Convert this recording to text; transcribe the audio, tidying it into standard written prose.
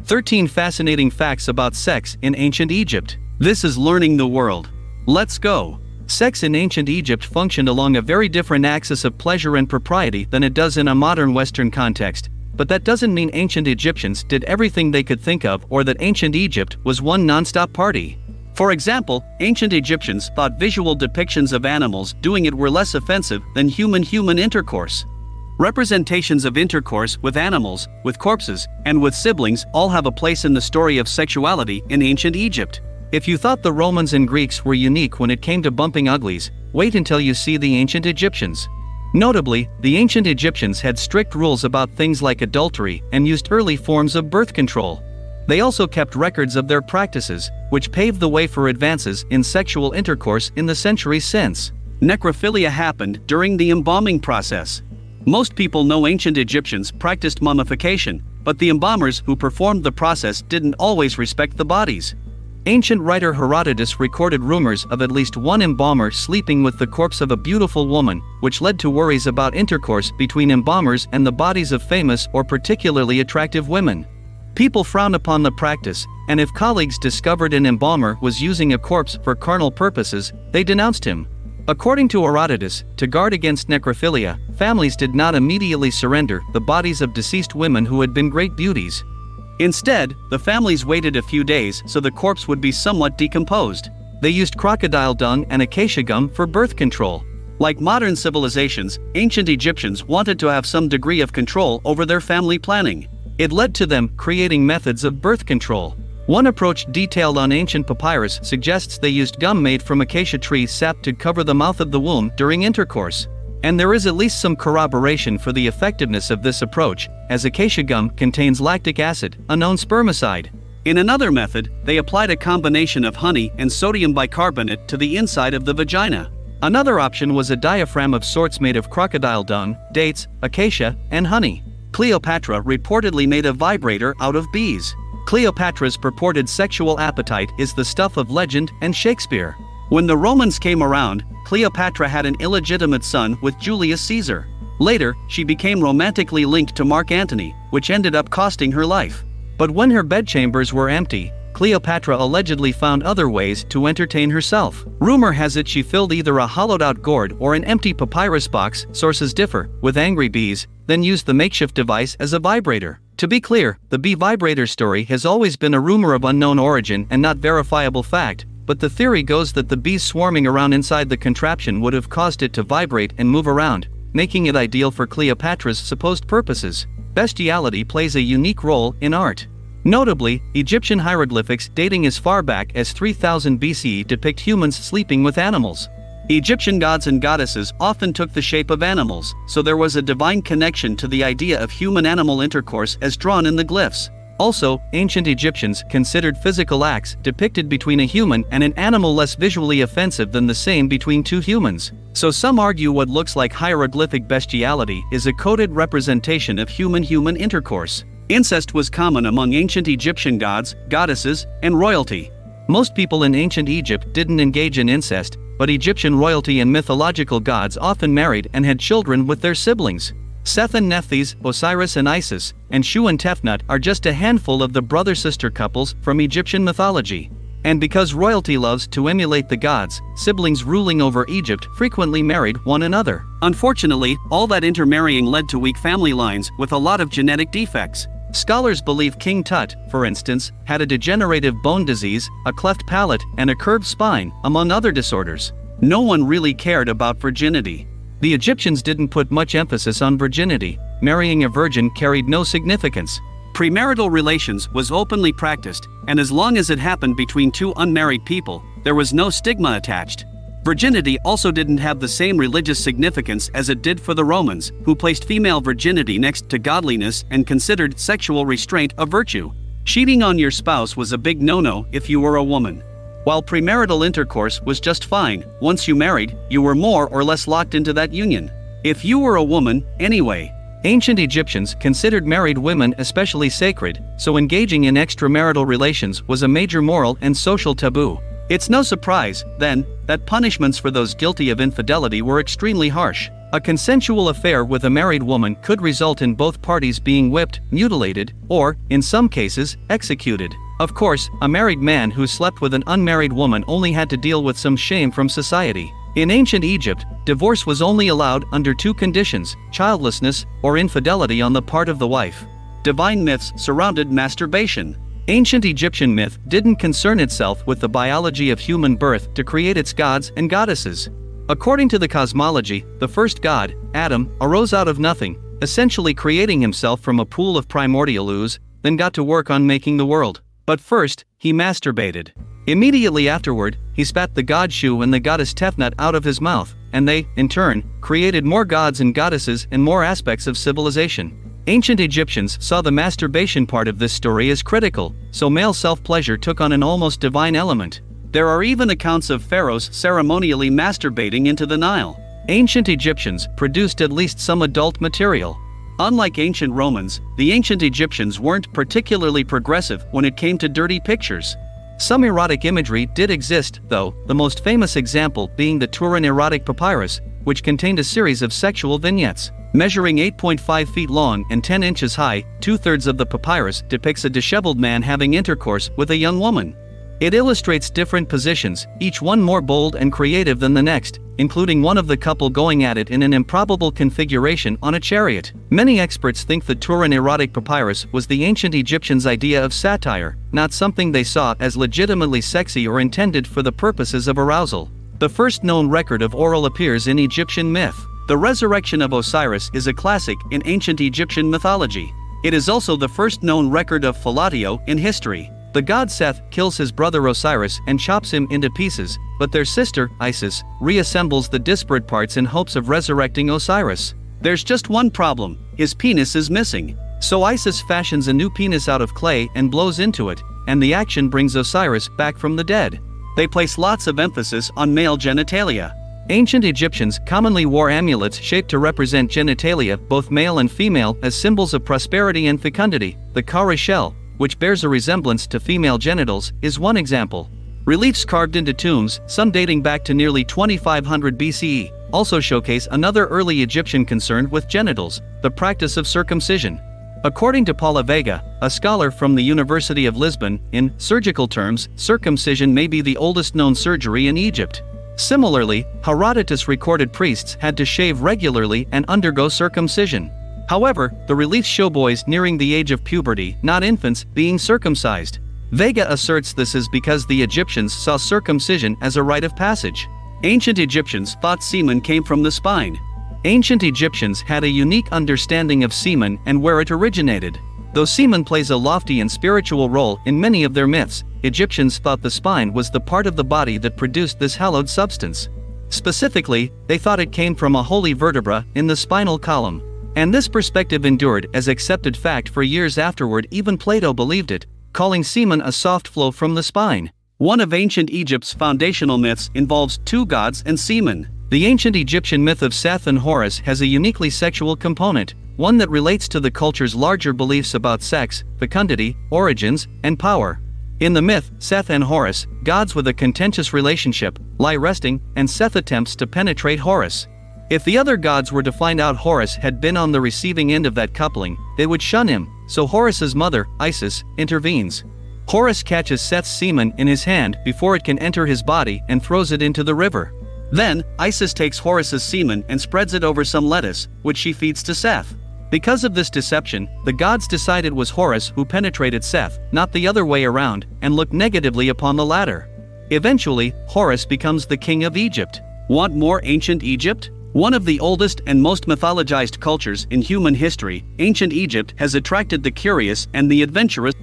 13 fascinating facts about sex in ancient Egypt. This is Learning the World. Let's go. Sex in ancient Egypt functioned along a very different axis of pleasure and propriety than it does in a modern Western context, but that doesn't mean ancient Egyptians did everything they could think of or that ancient Egypt was one non-stop party. For example, ancient Egyptians thought visual depictions of animals doing it were less offensive than human-human intercourse. Representations of intercourse with animals, with corpses, and with siblings all have a place in the story of sexuality in ancient Egypt. If you thought the Romans and Greeks were unique when it came to bumping uglies, wait until you see the ancient Egyptians. Notably, the ancient Egyptians had strict rules about things like adultery and used early forms of birth control. They also kept records of their practices, which paved the way for advances in sexual intercourse in the centuries since. Necrophilia happened during the embalming process. Most people know ancient Egyptians practiced mummification, but the embalmers who performed the process didn't always respect the bodies. Ancient writer Herodotus recorded rumors of at least one embalmer sleeping with the corpse of a beautiful woman, which led to worries about intercourse between embalmers and the bodies of famous or particularly attractive women. People frowned upon the practice, and if colleagues discovered an embalmer was using a corpse for carnal purposes, they denounced him. According to Herodotus, to guard against necrophilia, families did not immediately surrender the bodies of deceased women who had been great beauties. Instead, the families waited a few days so the corpse would be somewhat decomposed. They used crocodile dung and acacia gum for birth control. Like modern civilizations, ancient Egyptians wanted to have some degree of control over their family planning. It led to them creating methods of birth control. One approach detailed on ancient papyrus suggests they used gum made from acacia tree sap to cover the mouth of the womb during intercourse. And there is at least some corroboration for the effectiveness of this approach, as acacia gum contains lactic acid, a known spermicide. In another method, they applied a combination of honey and sodium bicarbonate to the inside of the vagina. Another option was a diaphragm of sorts made of crocodile dung, dates, acacia, and honey. Cleopatra reportedly made a vibrator out of bees. Cleopatra's purported sexual appetite is the stuff of legend and Shakespeare. When the Romans came around, Cleopatra had an illegitimate son with Julius Caesar. Later, she became romantically linked to Mark Antony, which ended up costing her life. But when her bedchambers were empty, Cleopatra allegedly found other ways to entertain herself. Rumor has it she filled either a hollowed-out gourd or an empty papyrus box, sources differ, with angry bees, then used the makeshift device as a vibrator. To be clear, the bee vibrator story has always been a rumor of unknown origin and not verifiable fact, but the theory goes that the bees swarming around inside the contraption would have caused it to vibrate and move around, making it ideal for Cleopatra's supposed purposes. Bestiality plays a unique role in art. Notably, Egyptian hieroglyphics dating as far back as 3000 BCE depict humans sleeping with animals. Egyptian gods and goddesses often took the shape of animals, so there was a divine connection to the idea of human-animal intercourse as drawn in the glyphs. Also, ancient Egyptians considered physical acts depicted between a human and an animal less visually offensive than the same between two humans. So some argue what looks like hieroglyphic bestiality is a coded representation of human-human intercourse. Incest was common among ancient Egyptian gods, goddesses, and royalty. Most people in ancient Egypt didn't engage in incest, but Egyptian royalty and mythological gods often married and had children with their siblings. Seth and Nephthys, Osiris and Isis, and Shu and Tefnut are just a handful of the brother-sister couples from Egyptian mythology. And because royalty loves to emulate the gods, siblings ruling over Egypt frequently married one another. Unfortunately, all that intermarrying led to weak family lines with a lot of genetic defects. Scholars believe King Tut, for instance, had a degenerative bone disease, a cleft palate, and a curved spine, among other disorders. No one really cared about virginity. The Egyptians didn't put much emphasis on virginity. Marrying a virgin carried no significance. Premarital relations was openly practiced, and as long as it happened between two unmarried people, there was no stigma attached. Virginity also didn't have the same religious significance as it did for the Romans, who placed female virginity next to godliness and considered sexual restraint a virtue. Cheating on your spouse was a big no-no if you were a woman. While premarital intercourse was just fine, once you married, you were more or less locked into that union. If you were a woman, anyway. Ancient Egyptians considered married women especially sacred, so engaging in extramarital relations was a major moral and social taboo. It's no surprise, then, that punishments for those guilty of infidelity were extremely harsh. A consensual affair with a married woman could result in both parties being whipped, mutilated, or, in some cases, executed. Of course, a married man who slept with an unmarried woman only had to deal with some shame from society. In ancient Egypt, divorce was only allowed under two conditions: childlessness or infidelity on the part of the wife. Divine myths surrounded masturbation. Ancient Egyptian myth didn't concern itself with the biology of human birth to create its gods and goddesses. According to the cosmology, the first god, Adam, arose out of nothing, essentially creating himself from a pool of primordial ooze, then got to work on making the world. But first, he masturbated. Immediately afterward, he spat the god Shu and the goddess Tefnut out of his mouth, and they, in turn, created more gods and goddesses and more aspects of civilization. Ancient Egyptians saw the masturbation part of this story as critical, so male self-pleasure took on an almost divine element. There are even accounts of pharaohs ceremonially masturbating into the Nile. Ancient Egyptians produced at least some adult material. Unlike ancient Romans, the ancient Egyptians weren't particularly progressive when it came to dirty pictures. Some erotic imagery did exist, though, the most famous example being the Turin Erotic papyrus, which contained a series of sexual vignettes. Measuring 8.5 feet long and 10 inches high, 2/3 of the papyrus depicts a disheveled man having intercourse with a young woman. It illustrates different positions, each one more bold and creative than the next, including one of the couple going at it in an improbable configuration on a chariot. Many experts think the Turin Erotic papyrus was the ancient Egyptians' idea of satire, not something they saw as legitimately sexy or intended for the purposes of arousal. The first known record of oral appears in Egyptian myth. The resurrection of Osiris is a classic in ancient Egyptian mythology. It is also the first known record of fellatio in history. The god Seth kills his brother Osiris and chops him into pieces, but their sister, Isis, reassembles the disparate parts in hopes of resurrecting Osiris. There's just one problem: his penis is missing. So Isis fashions a new penis out of clay and blows into it, and the action brings Osiris back from the dead. They place lots of emphasis on male genitalia. Ancient Egyptians commonly wore amulets shaped to represent genitalia, both male and female, as symbols of prosperity and fecundity. The cowrie shell, which bears a resemblance to female genitals, is one example. Reliefs carved into tombs, some dating back to nearly 2500 BCE, also showcase another early Egyptian concern with genitals: the practice of circumcision. According to Paula Vega, a scholar from the University of Lisbon, in surgical terms, circumcision may be the oldest known surgery in Egypt. Similarly, Herodotus recorded priests had to shave regularly and undergo circumcision. However, the reliefs show boys nearing the age of puberty, not infants, being circumcised. Vega asserts this is because the Egyptians saw circumcision as a rite of passage. Ancient Egyptians thought semen came from the spine. Ancient Egyptians had a unique understanding of semen and where it originated. Though semen plays a lofty and spiritual role in many of their myths, Egyptians thought the spine was the part of the body that produced this hallowed substance. Specifically, they thought it came from a holy vertebra in the spinal column. And this perspective endured as accepted fact for years afterward. Even Plato believed it, calling semen a soft flow from the spine. One of ancient Egypt's foundational myths involves two gods and semen. The ancient Egyptian myth of Seth and Horus has a uniquely sexual component, one that relates to the culture's larger beliefs about sex, fecundity, origins, and power. In the myth, Seth and Horus, gods with a contentious relationship, lie resting, and Seth attempts to penetrate Horus. If the other gods were to find out Horus had been on the receiving end of that coupling, they would shun him, so Horus's mother, Isis, intervenes. Horus catches Seth's semen in his hand before it can enter his body and throws it into the river. Then, Isis takes Horus's semen and spreads it over some lettuce, which she feeds to Seth. Because of this deception, the gods decide it was Horus who penetrated Seth, not the other way around, and looked negatively upon the latter. Eventually, Horus becomes the king of Egypt. Want more ancient Egypt? One of the oldest and most mythologized cultures in human history, ancient Egypt has attracted the curious and the adventurous.